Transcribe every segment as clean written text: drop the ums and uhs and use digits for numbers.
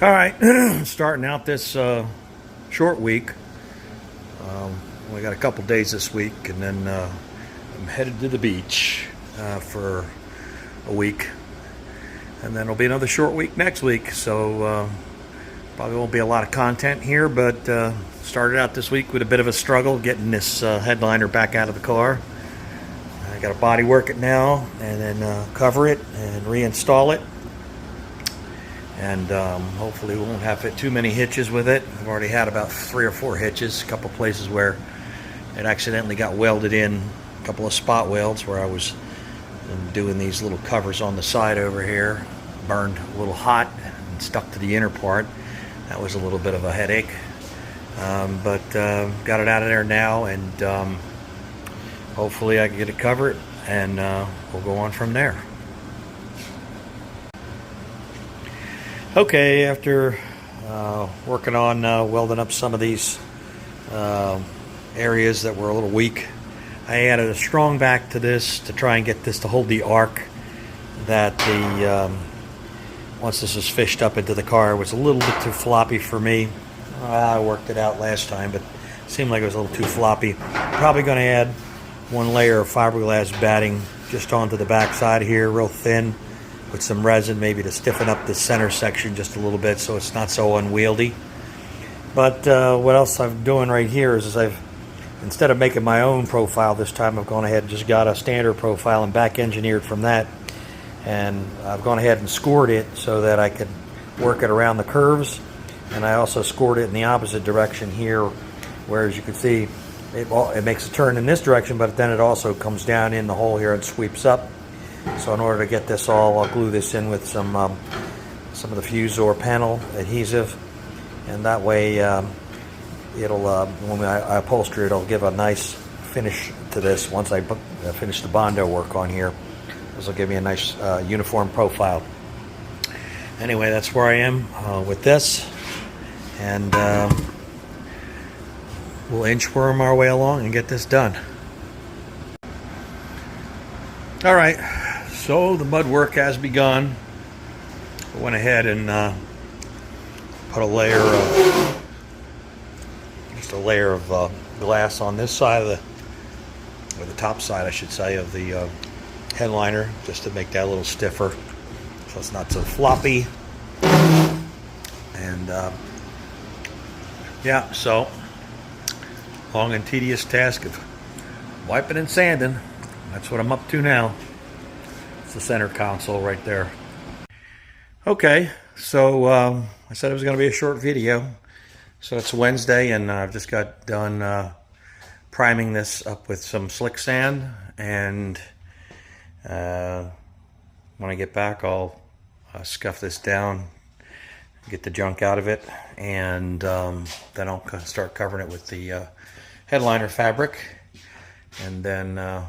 All right, starting out this short week. We got a couple days this week, and then I'm headed to the beach for a week, and then it'll be another short week next week. So probably won't be a lot of content here, but started out this week with a bit of a struggle getting this headliner back out of the car. I got to body work it now, and then cover it and reinstall it. And hopefully we won't have too many hitches with it. I've already had about 3 or 4 hitches, a couple places where it accidentally got welded in, a couple of spot welds where I was doing these little covers on the side over here, burned a little hot and stuck to the inner part. That was a little bit of a headache, but got it out of there now, and hopefully I can get it covered, and we'll go on from there. Okay, after working on welding up some of these areas that were a little weak, I added a strong back to this to try and get this to hold the arc that once this was fished up into the car, it was a little bit too floppy for me. I worked it out last time, but it seemed like it was a little too floppy. Probably going to add 1 layer of fiberglass batting just onto the back side here, real thin, with some resin maybe to stiffen up the center section just a little bit so it's not so unwieldy. But what else I'm doing right here is instead of making my own profile this time, I've gone ahead and just got a standard profile and back engineered from that, and I've gone ahead and scored it so that I could work it around the curves. And I also scored it in the opposite direction here, where, as you can see, it makes a turn in this direction, but then it also comes down in the hole here and sweeps up. So in order to get this all, I'll glue this in with some of the Fusor panel adhesive, and that way it'll when I upholster it, it'll give a nice finish to this. Once I finish the Bondo work on here, this will give me a nice uniform profile. Anyway, that's where I am with this, and we'll inchworm our way along and get this done. All right, so the mud work has begun. I went ahead and put a layer of glass on this side of or the top side, I should say, of the headliner, just to make that a little stiffer, so it's not so floppy. And yeah, so long and tedious task of wiping and sanding. That's what I'm up to now. It's the center console right there. Okay, so I said it was going to be a short video. So it's Wednesday, and I've just got done priming this up with some slick sand. And when I get back, I'll scuff this down, get the junk out of it, and then I'll start covering it with the headliner fabric, and then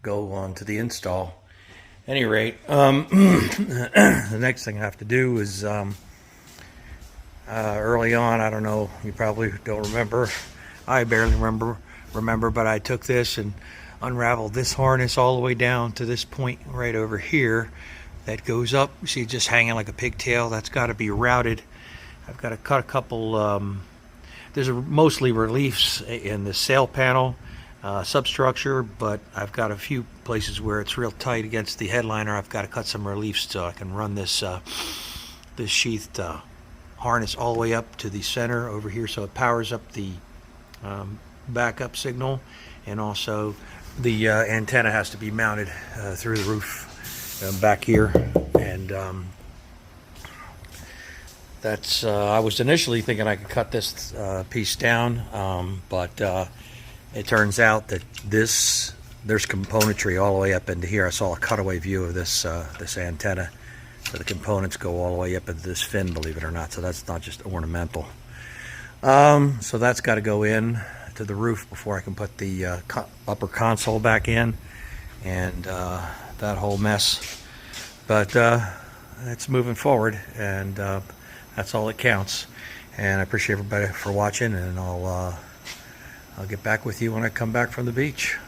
go on to the install. At any rate, the next thing I have to do is early on, I don't know, you probably don't remember, I barely remember, but I took this and unraveled this harness all the way down to this point right over here that goes up. You see, just hanging like a pigtail. That's got to be routed. I've got to cut a couple, there's mostly reliefs in the sail panel substructure, but I've got a few places where it's real tight against the headliner. I've got to cut some reliefs so I can run this this sheathed harness all the way up to the center over here, so it powers up the backup signal, and also the antenna has to be mounted through the roof back here. And that's I was initially thinking I could cut this piece down, but it turns out that there's componentry all the way up into here. I saw a cutaway view of this this antenna, so the components go all the way up into this fin, believe it or not. So that's not just ornamental. So that's got to go in to the roof before I can put the upper console back in, and that whole mess. But it's moving forward, and that's all that counts. And I appreciate everybody for watching, and I'll get back with you when I come back from the beach.